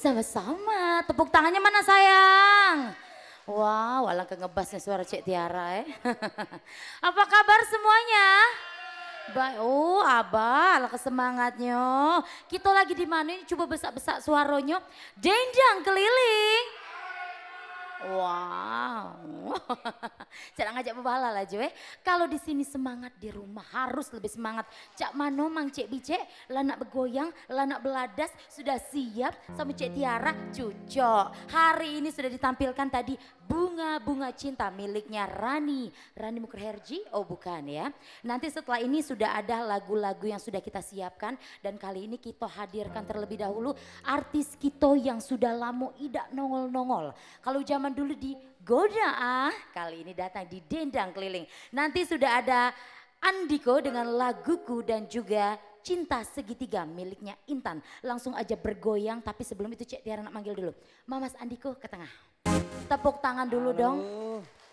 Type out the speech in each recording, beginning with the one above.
Sama-sama, tepuk tangannya mana sayang? Wow, alangkah ngebasnya suara Cek Tiara Apa kabar semuanya? Baik, oh Abah, alangkah semangatnya. Kita lagi di mana ini? Coba besak-besak suaranya. Dendang keliling. Wow, jangan ngajak berbala lah Joe. Kalau di sini semangat, di rumah harus lebih semangat. Cak Mano, Mang Cek Bicek, lanak bergoyang, lanak beladas, sudah siap sama Cek Tiara, cucok. Hari ini sudah ditampilkan tadi bunga-bunga cinta miliknya Rani Mukherjee, oh bukan ya. Nanti setelah ini sudah ada lagu-lagu yang sudah kita siapkan dan kali ini kita hadirkan terlebih dahulu artis kita yang sudah lama tidak nongol-nongol. Kalau zaman dulu di Goda, kali ini datang di Dendang Keliling. Nanti sudah ada Andiko dengan Laguku dan juga Cinta Segitiga miliknya Intan. Langsung aja bergoyang, tapi sebelum itu Cek Tiara nak manggil dulu. Mamas Andiko ke tengah. Tepuk tangan dulu dong.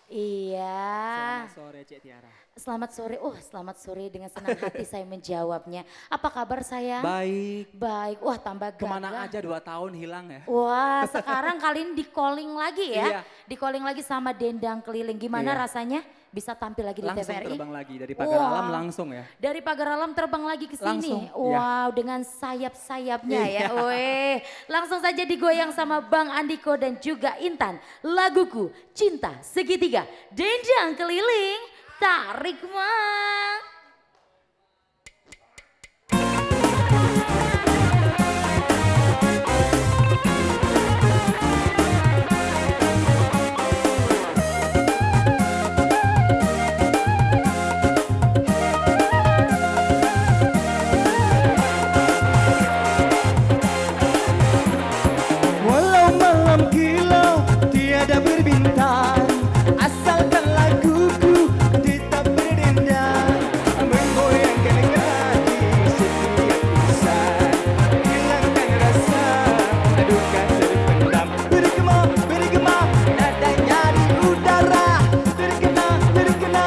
Iya. Selamat sore Cek Tiara. Selamat sore, selamat sore dengan senang hati saya menjawabnya. Apa kabar sayang? Baik. Baik, wah tambah gagah. Kemana aja 2 tahun hilang ya. Wah sekarang kali ini di calling lagi ya. Iya. Di calling lagi sama Dendang Keliling, gimana Iya. rasanya? bisa tampil lagi di Langsung TVRI. terbang lagi dari pagar alam langsung ya. Dari pagar alam terbang lagi ke Langsung, sini. iya. Wow, dengan sayap-sayapnya ya. Iya. Weh, langsung saja digoyang sama Bang Andiko dan juga Intan. Laguku Cinta Segitiga. Dendang keliling, tarik mang. Walau malam kilau tiada berbintang, asalkan laguku tetap berdendang, menggoyangkan kaki setiap insan, hilangkan rasa duka terpendam. Bergema, bergema, nadanya di udara, terkena, terkena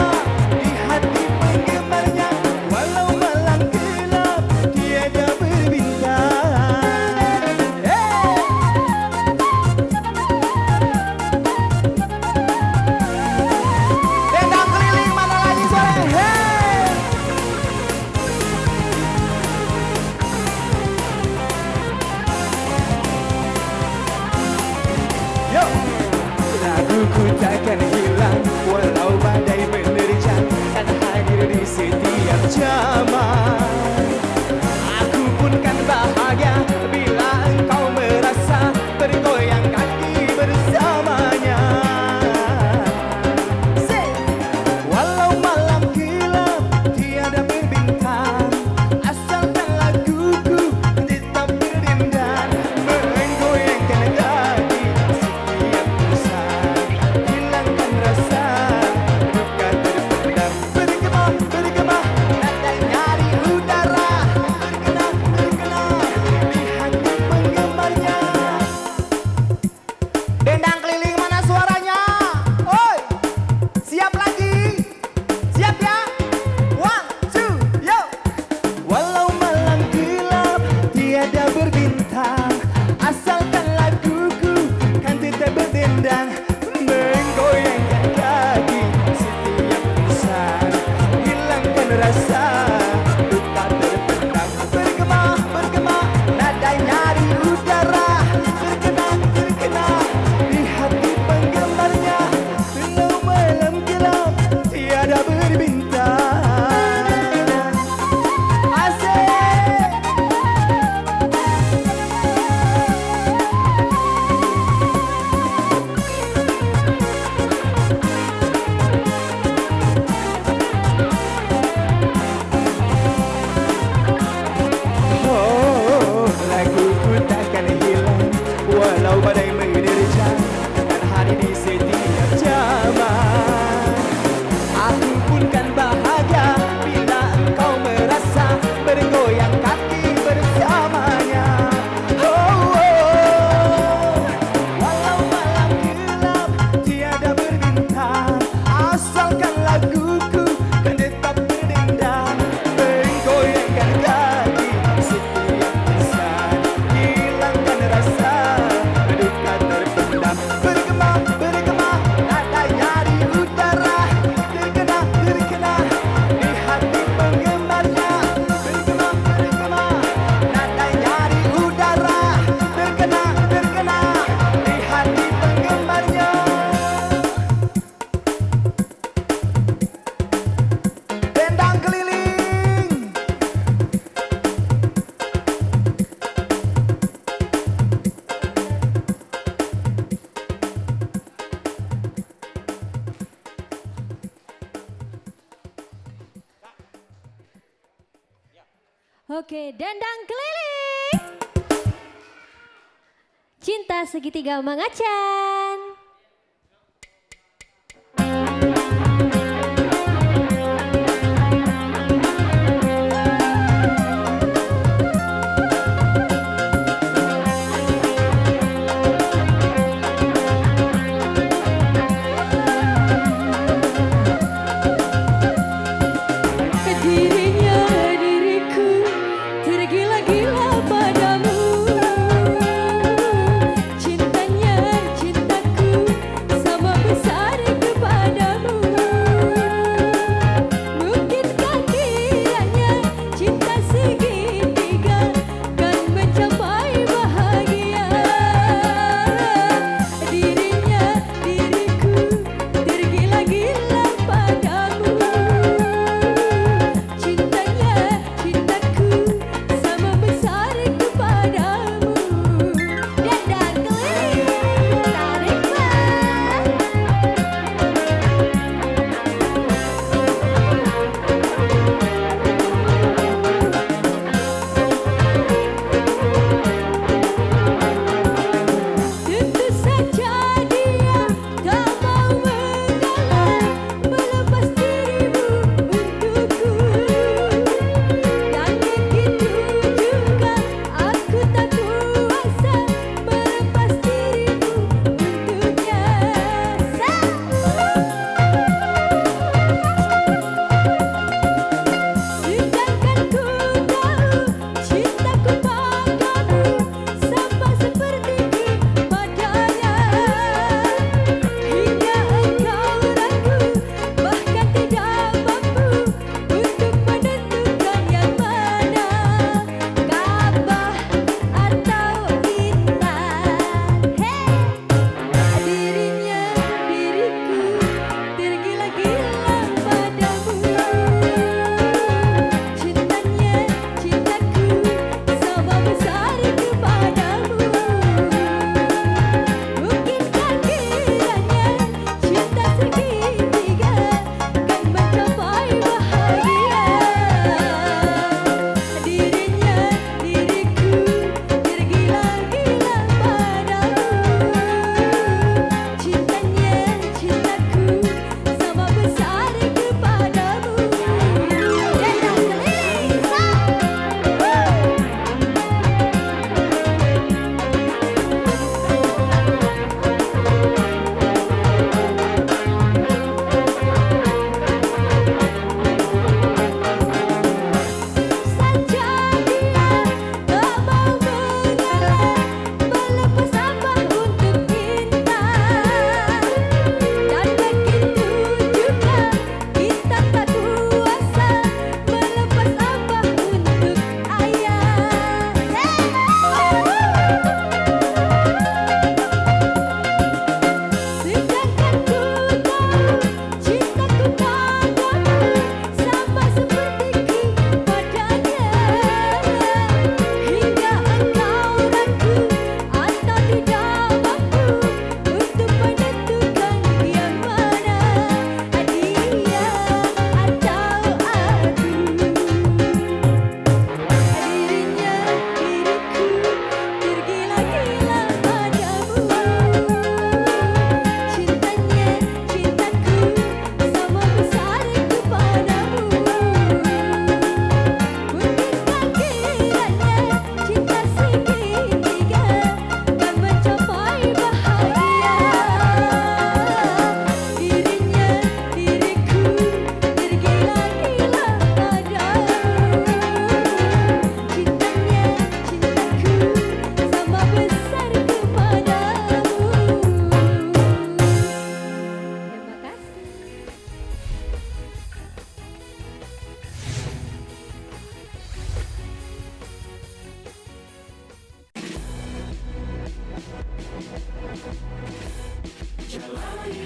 di hati penggemarnya. Walau malam gelap tiada berbintang. Dendang keliling mana lagi sore? Hey! Yo! Laguku takkan hilang walau badai menerjang dan hadir di setiap zaman. Aku pun kan bahagia bila engkau merasa bergoyang kaki bersamanya. Walau malam gelap tiada berbintang, asalkan laguku tetap berdendang, menggoyangkan kaki setiap insan, hilangkan rasa duka terpendam. Bergema, bergema, nadanya di udara, terkena, terkena di hati penggemarnya. Dendang keliling mana suaranya? Oi! Siap lagi? Siap ya? One, two, yo! Walau malam gelap tiada berbintang, asalkan laguku kan tetap berdendang, menggoyangkan kaki setiap insan, hilangkan rasa duka terpendam. Bergema, bergema, nadanya di udara, terkena, terkena di hati penggemarnya. Walau malam gelap tiada berbintang. Asik. Oh, laguku takkan hilang walau badai menerjang dan hadir di setiap zaman. Aku pun kan bahagia bila engkau merasa bergoyang kaki bersamanya. Oh, oh, walau malam gelap tiada berbintang, asalkan laguku kan tetap berdendang, menggoyangkan kaki setiap insan, hilangkan rasa duka terpendam. Bergema, bergema, nadanya di udara, terkena, terkena di hati penggemarnya. Bergema, bergema, nadanya di udara, terkena, terkena di hati penggemarnya. Dendang keliling. Oke, dendang keliling. Cinta segitiga mengacan. Dirinya diriku tergila-gila padamu, cintanya cinta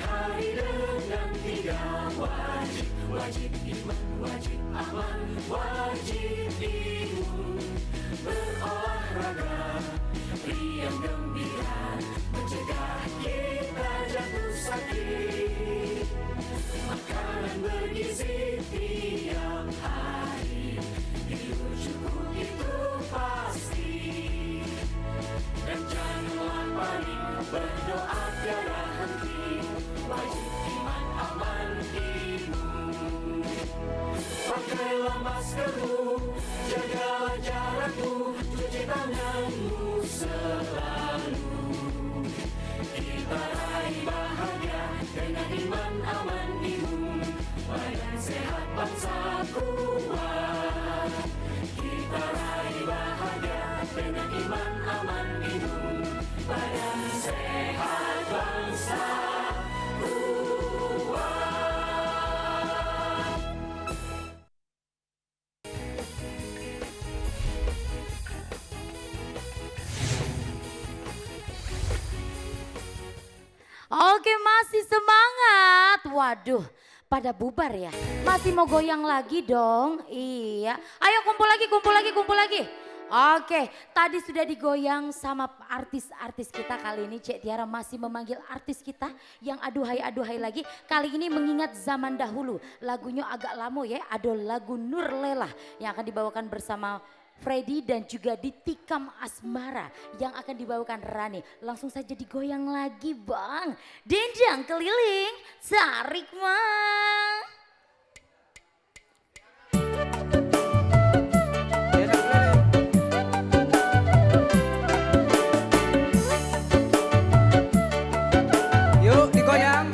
hari dengan tiga wajib. Wajib iman, wajib aman, wajib imun. Berolahraga, riang gembira, mencegah kita jatuh sakit. Makanan bergizi tiap hari, tidur cukup itu pasti. Dan janganlah panik, berdoa tiada henti. Wajib iman, aman, imun. Pakailah maskermu, jagalah jarakmu, cuci tanganmu selalu. Kita raih bahagia dengan iman, aman, imun. Badan sehat, bangsa kuat. Kita raih bahagia dengan iman, aman, imun. Badan sehat, bangsa kuat. Oke, masih semangat. Waduh, pada bubar ya. Masih mau goyang lagi dong. Iya. Ayo kumpul lagi, kumpul lagi, kumpul lagi. Oke, tadi sudah digoyang sama artis-artis kita. Kali ini Cek Tiara masih memanggil artis kita yang aduhai-aduhai lagi. Kali ini mengingat zaman dahulu. Lagunya agak lama ya, ada lagu Nur Lela yang akan dibawakan bersama Freddy dan juga Ditikam Asmara yang akan dibawakan Rani. Langsung saja digoyang lagi bang. Dendang keliling, tarik mang. Yuk digoyang.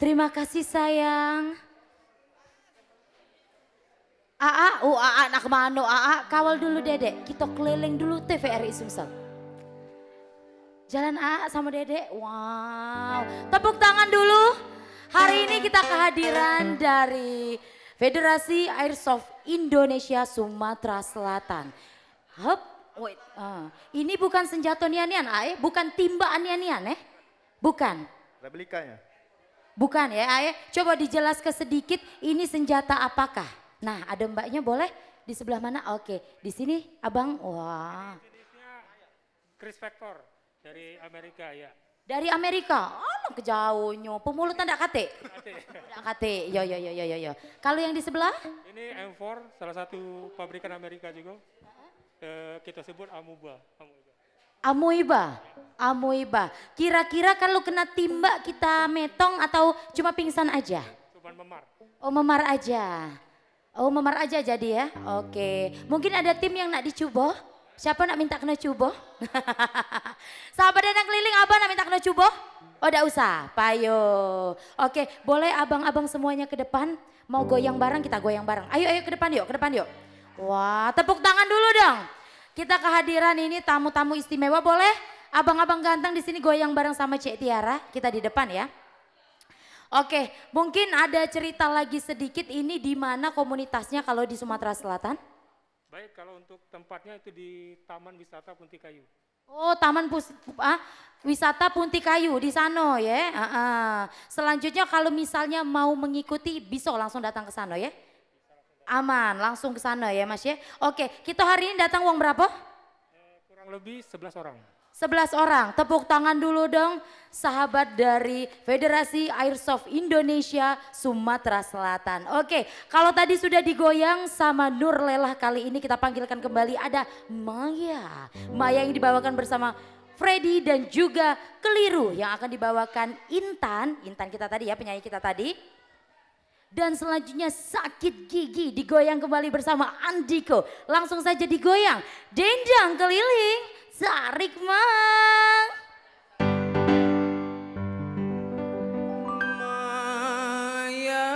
Terima kasih sayang. Aa, nak mano, Aa, kawal dulu Dedek. Kita keliling dulu TVRI Sumsel. Jalan Aa sama Dedek, wow. Tepuk tangan dulu. Hari ini kita kehadiran dari Federasi Airsoft Indonesia Sumatera Selatan. Hup, wait, ini bukan senjata nian-nian, bukan timba nian-nian, bukan. Replikanya. Bukan ya, coba dijelaskan sedikit ini senjata apakah? Nah, ada mbaknya boleh di sebelah mana? Oke, di sini abang, wah. Jenisnya Chris Vector dari Amerika ya. Dari Amerika, oh kejauhnya, pemulutan tak kate? Tak kate, yo. Kalau yang di sebelah? Ini M4, salah satu pabrikan Amerika juga. Kita sebut Amuba. Amoeba. Kira-kira kalau kena timba kita metong atau cuma pingsan aja? Cuma memar. Oh memar aja. Oh memar aja jadi ya, oke. Mungkin ada tim yang nak dicoba? Siapa nak minta kena coba? Sahabat Dandang Keliling, abang nak minta kena coba? Oh enggak usah, payo. Oke, boleh abang-abang semuanya ke depan. Mau goyang bareng, kita goyang bareng. Ayo ke depan yuk. Wah, tepuk tangan dulu dong. Kita kehadiran ini tamu-tamu istimewa, boleh? Abang-abang ganteng di sini goyang bareng sama Cek Tiara. Kita di depan ya. Oke, mungkin ada cerita lagi sedikit ini di mana komunitasnya kalau di Sumatera Selatan? Baik, kalau untuk tempatnya itu di Taman Wisata Punti Kayu. Oh, Wisata Punti Kayu di sana ya. Selanjutnya kalau misalnya mau mengikuti bisa langsung datang ke sana ya. Aman, langsung ke sana ya Mas ya. Oke, kita hari ini datang uang berapa? Kurang lebih 11 orang. 11 orang, tepuk tangan dulu dong sahabat dari Federasi Airsoft Indonesia Sumatera Selatan. Oke, kalau tadi sudah digoyang sama Nur Lelah, kali ini kita panggilkan kembali ada Maya. Maya yang dibawakan bersama Freddy dan juga Keliru yang akan dibawakan Intan kita tadi ya, penyanyi kita tadi. Dan selanjutnya Sakit Gigi digoyang kembali bersama Andiko. Langsung saja digoyang, Dendang Keliling, Sarik Mang. Maya,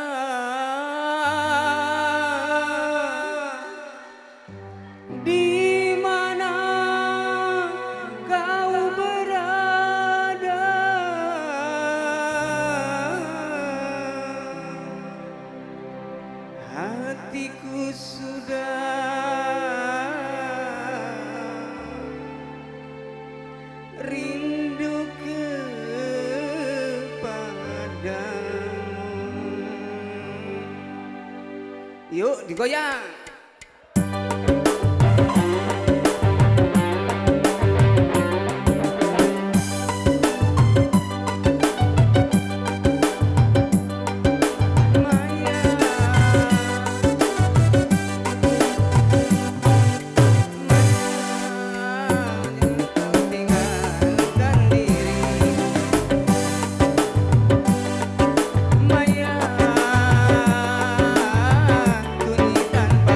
di mana kau berada? Hatiku sudah rindu kepadamu. Yuk digoyang. Maya, kini tanpa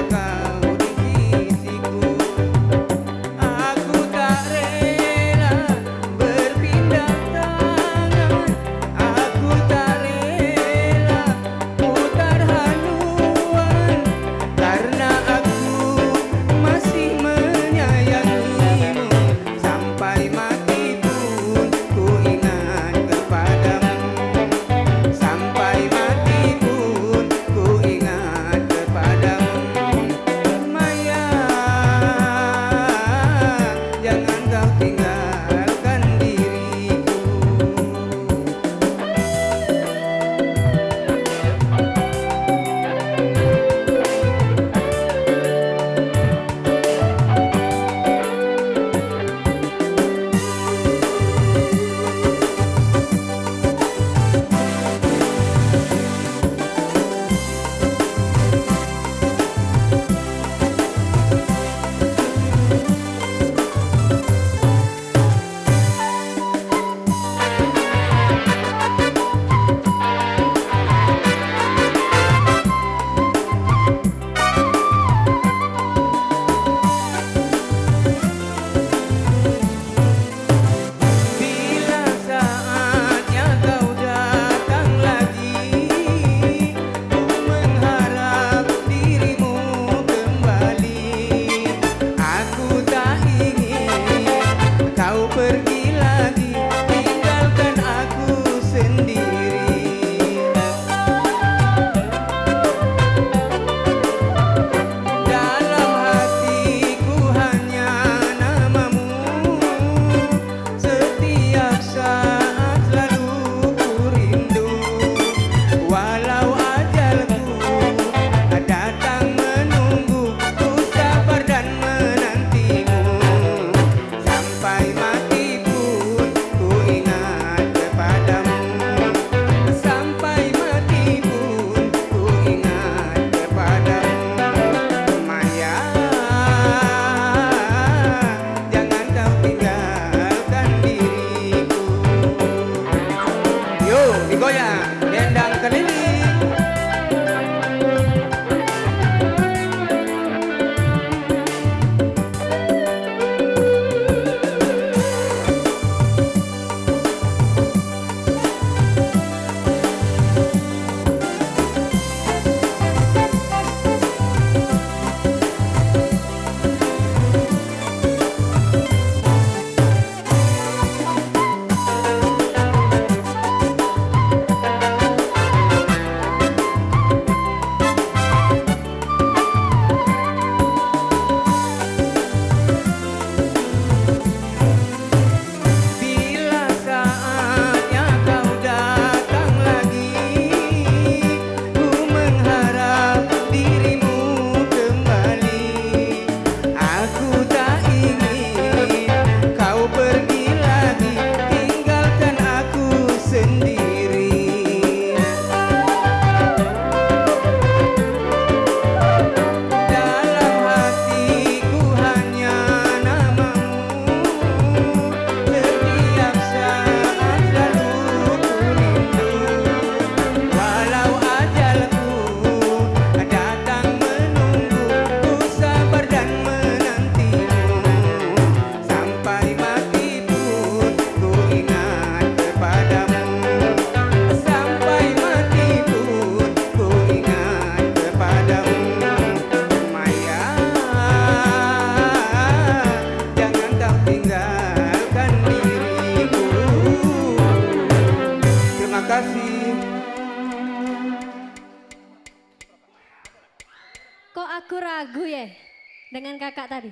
Kok aku ragu ya dengan kakak tadi?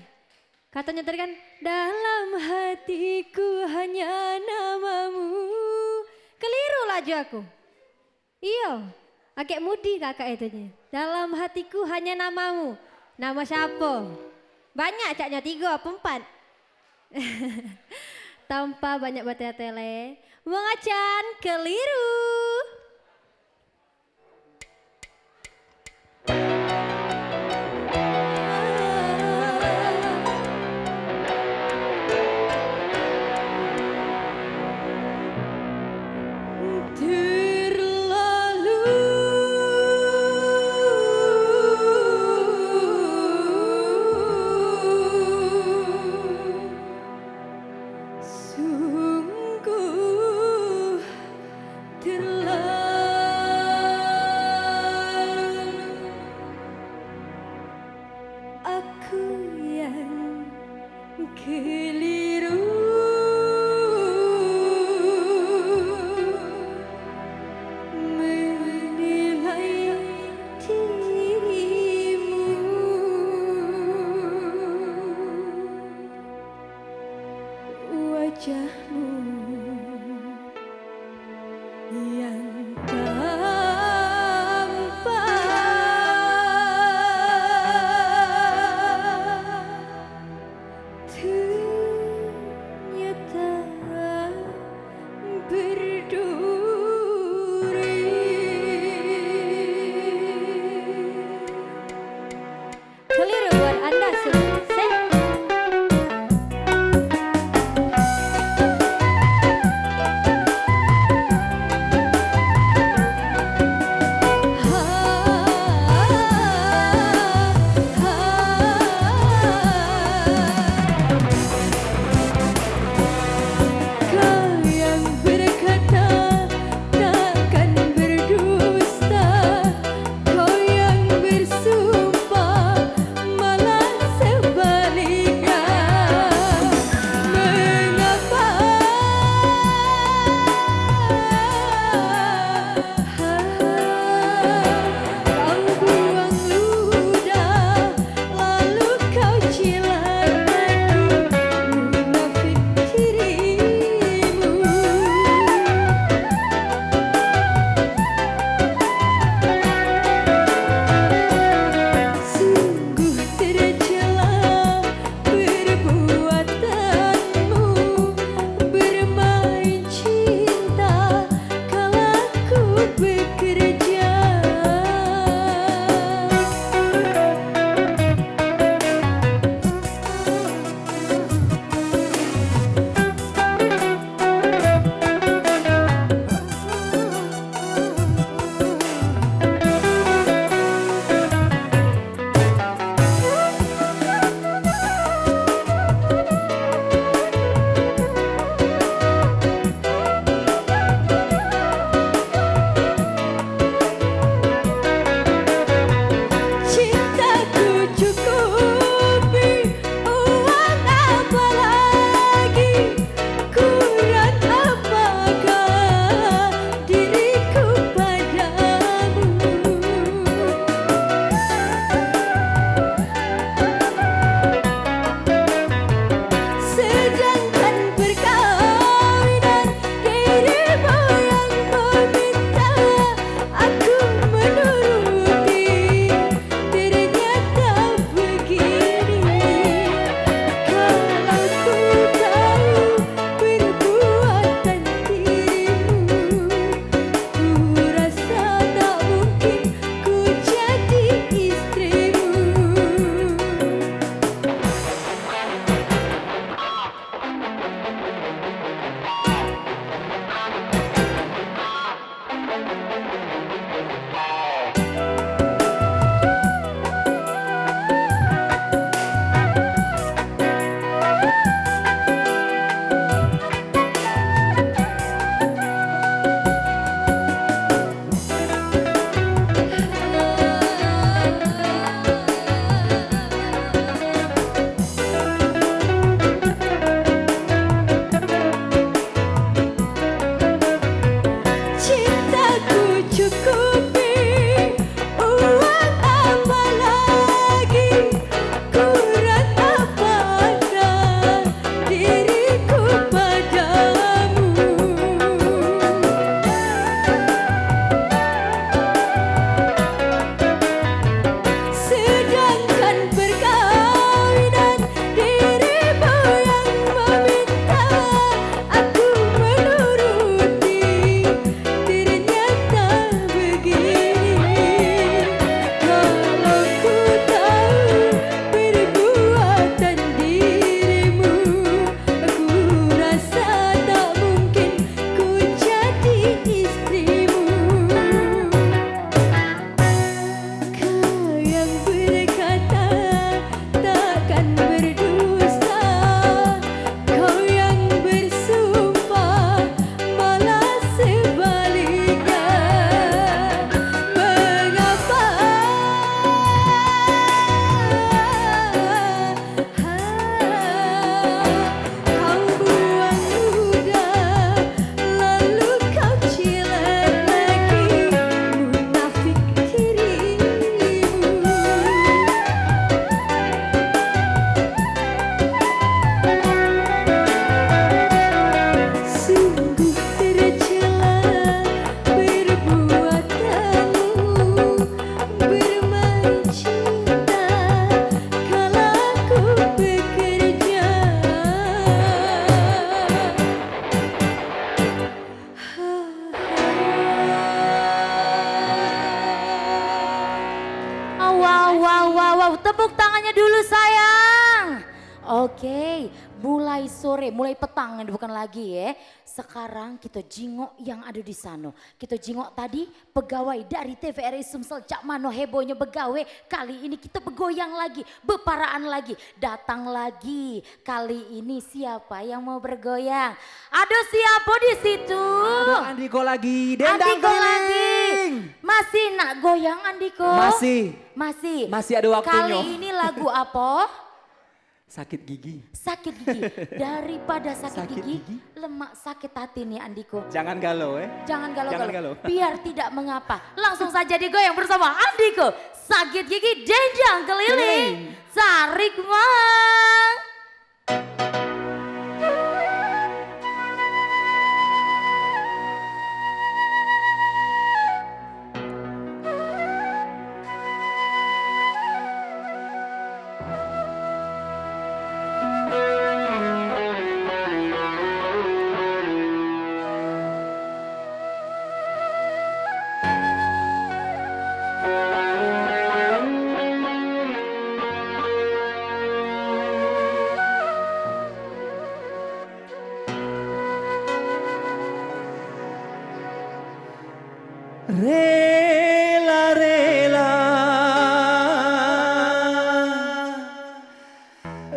Katanya tadi kan dalam hatiku hanya namamu. Keliru laju aku. Iya, agak mudi kakak itu. Dalam hatiku hanya namamu. Nama siapa? Banyak caknya 3 apa 4. Tanpa banyak bertele-tele. Bang Acan keliru. Terlalu sungguh terlalu aku yang keliru menilai dirimu. Wajahmu yang tampak Andiko, tepuk tangannya dulu sayang. Oke, mulai sore, mulai petang, bukan lagi ya. Sekarang kita jingok yang ada di sana. Kita jingok tadi pegawai dari TVRI Sumsel, Cak Mano hebohnya begawe. Kali ini kita begoyang lagi, beparaan lagi, datang lagi. Kali ini siapa yang mau bergoyang? Aduh siapa di situ? Aduh Andiko lagi, dendang Andiko lagi. keliling. Masih nak goyang Andiko? Masih Masih ada waktunya. Kali ini lagu apa? Sakit gigi. Sakit gigi. Daripada sakit Sakit gigi, gigi. lemak sakit hati nih Andiko. Jangan galau Jangan Jangan galau-galau. galau. Biar tidak mengapa. Langsung saja digoyang bersama Andiko. Sakit gigi dendang keliling. Sarik mang. Rela-rela,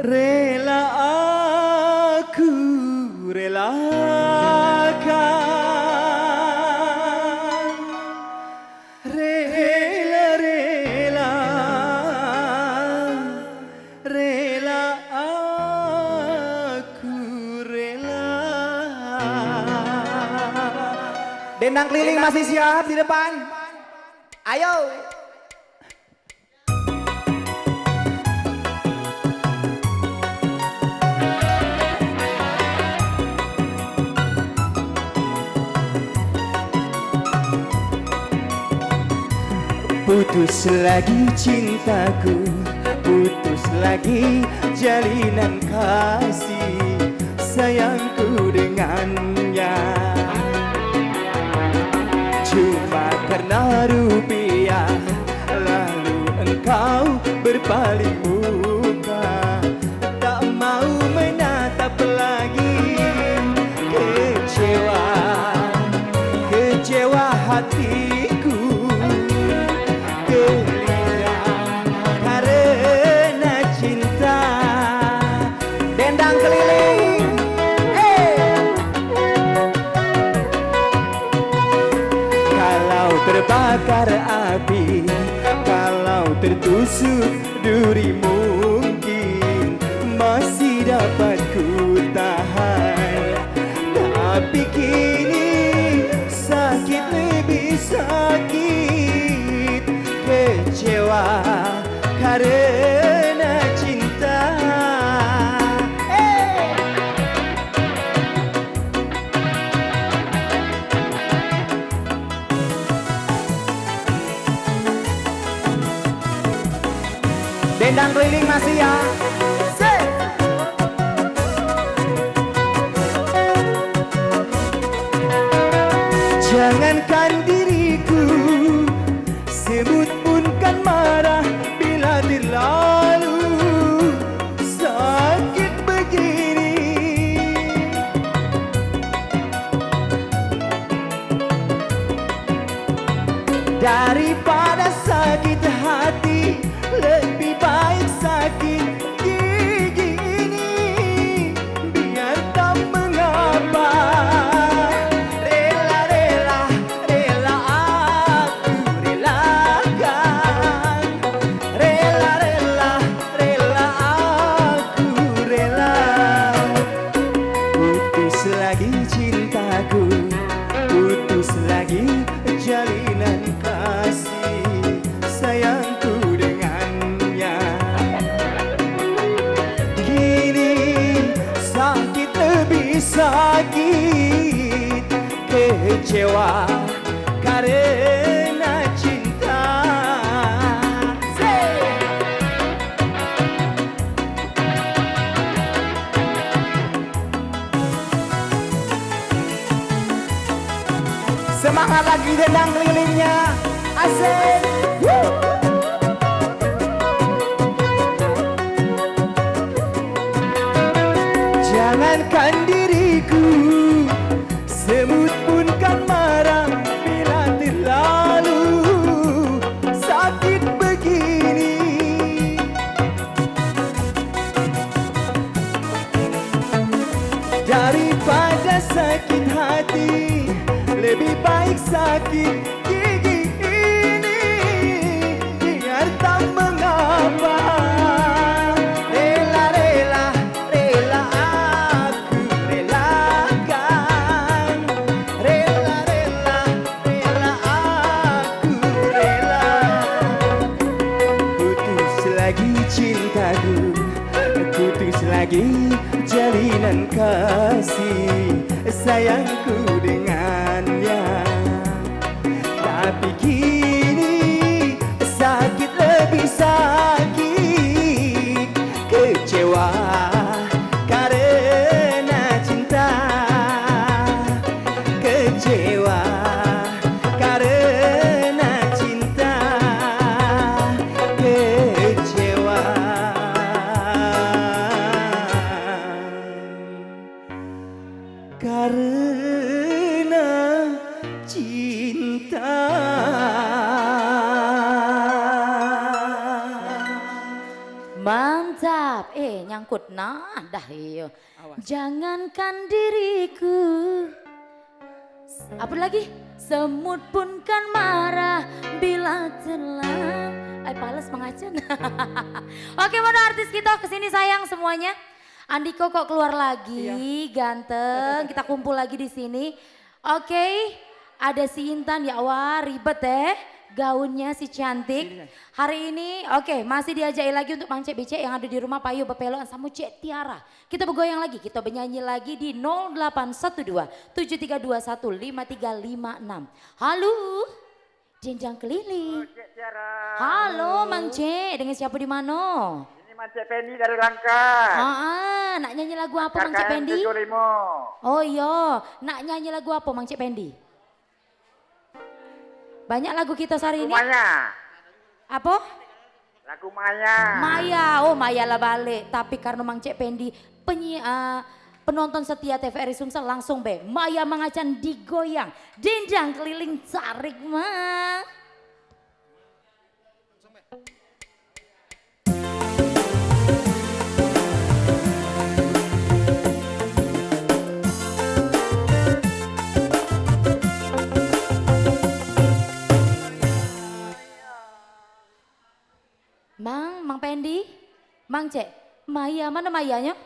rela aku relakan. Rela-rela, rela aku rela. Dendang keliling masih siap di depan. Ayo. Putus lagi cintaku, putus lagi jalinan kasih sayangku dengannya. Cuma karena rupiah, lalu engkau berpaling muka, tak mau menatap lagi. Kecewa, kecewa hatiku, gelisah karena cinta. Dendang keliling. Terbakar api, kalau tertusuk duri, mungkin masih dapat ku tahan. Tapi kini sakit lebih sakit, kecewa karena cinta. Dendang keliling masih ya. Jangankan diriku, semut pun kan marah bila terlalu sakit begini. Daripada sakit hati, lebih baik sakit gigi ini. Biar tak mengapa, rela-rela, rela aku relakan. Rela-rela, rela aku rela. Putus lagi cintaku, putus lagi jalinan kasih sayangku dengannya. Kini sakit lebih sakit, kecewa karena cinta. Semangat lagi dendang kelilingnya, asik. sakit gigi ini, biar tak mengapa. Rela, rela, rela aku relakan. Rela, rela, rela aku rela. Putus lagi cintaku, putus lagi jalinan kasih sayangku dengannya. Tapi kini sakit lebih sakit, kecewa karena cinta, kecewa karena cinta, kecewa karena cinta. Mantap, nyangkut nada iyo. Jangankan diriku, apa lagi? Semut pun kan marah bila telah. Pales mengacan. Oke, mana artis kita kesini sayang semuanya. Andiko kok keluar lagi, ganteng. Kita kumpul lagi di sini. Oke, ada si Intan ya, wah ribet gaunnya si cantik. Hari ini masih diajak lagi untuk Mang Cek Bicek yang ada di rumah Payu Bepeloan sama Cek Tiara. Kita bergoyang lagi, kita bernyanyi lagi di 0812 7321 5356. Halo, jenjang keliling. Halo Mang Cek, dengan siapa di mana? Ini Mang Cek Pendi dari Langka. Nak nyanyi lagu apa Mang Cek Pendi? Oh iya, nak nyanyi lagu apa Mang Cek Pendi? Banyak lagu kita hari ini. Maya. Apa? Lagu Maya. Maya, oh Maya lah balik. Tapi karena Mang Cek Pendi penonton setia TVRI Sumsel langsung Maya mengacan digoyang. Dendang keliling tarik mah. Mang Pendi, Mang Cek, Maya mana Mayanya?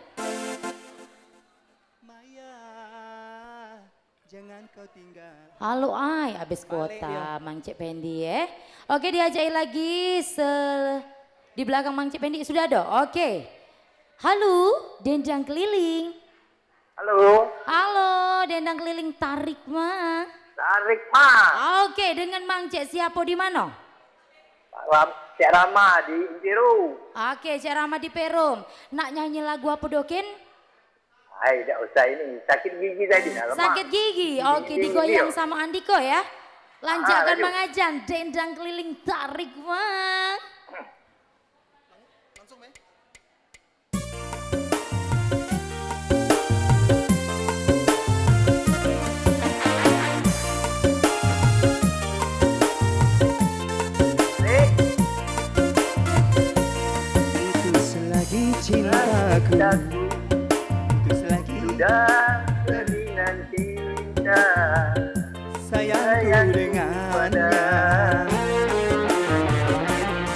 Maya, jangan kau tinggal. Halo abis kuota Mang Cek Pendi Oke, diajak lagi di belakang Mang Cek Pendi sudah ada. Oke. Halo, dendang keliling. Halo. Halo, dendang keliling tarik mah. Tarik mah. Oke, dengan Mang Cek siapa di mana? Cek Rama di Impiru. Oke, Cek Rama di Perum. Nak nyanyi lagu apa Dokin? Tidak usah ini, sakit gigi tadi. Sakit gigi. Oke, digoyang sama Andiko ya. Lanjutkan lanjut. mengajan, dendang keliling tarik mah. Putus lagi cintaku, putus lagi Sudah jalinan cinta. sayangku dengannya.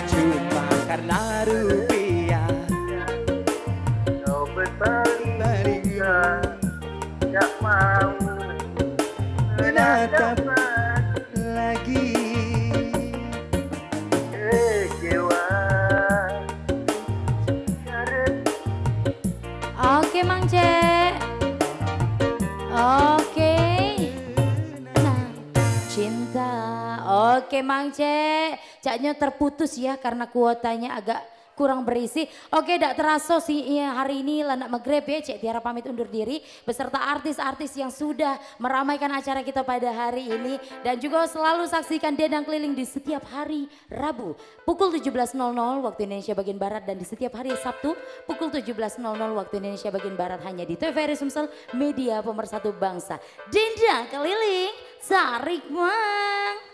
Cuma karena rupiah Kau berpaling, tak mau menatap lagi. kecewa. Oke Mang Cek. Oke. Nah, cinta. Oke Mang Cek. Caknya terputus ya karena kuotanya agak kurang berisi. Oke, tidak terasa sih hari ini Landak Maghrib ya. Cek Tiara pamit undur diri beserta artis-artis yang sudah meramaikan acara kita pada hari ini. Dan juga selalu saksikan Dendang Keliling di setiap hari Rabu pukul 17.00 waktu Indonesia bagian Barat. Dan di setiap hari Sabtu pukul 17.00 waktu Indonesia bagian Barat hanya di TVRI Sumsel, media pemersatu bangsa. Dendang Keliling, tarik mang.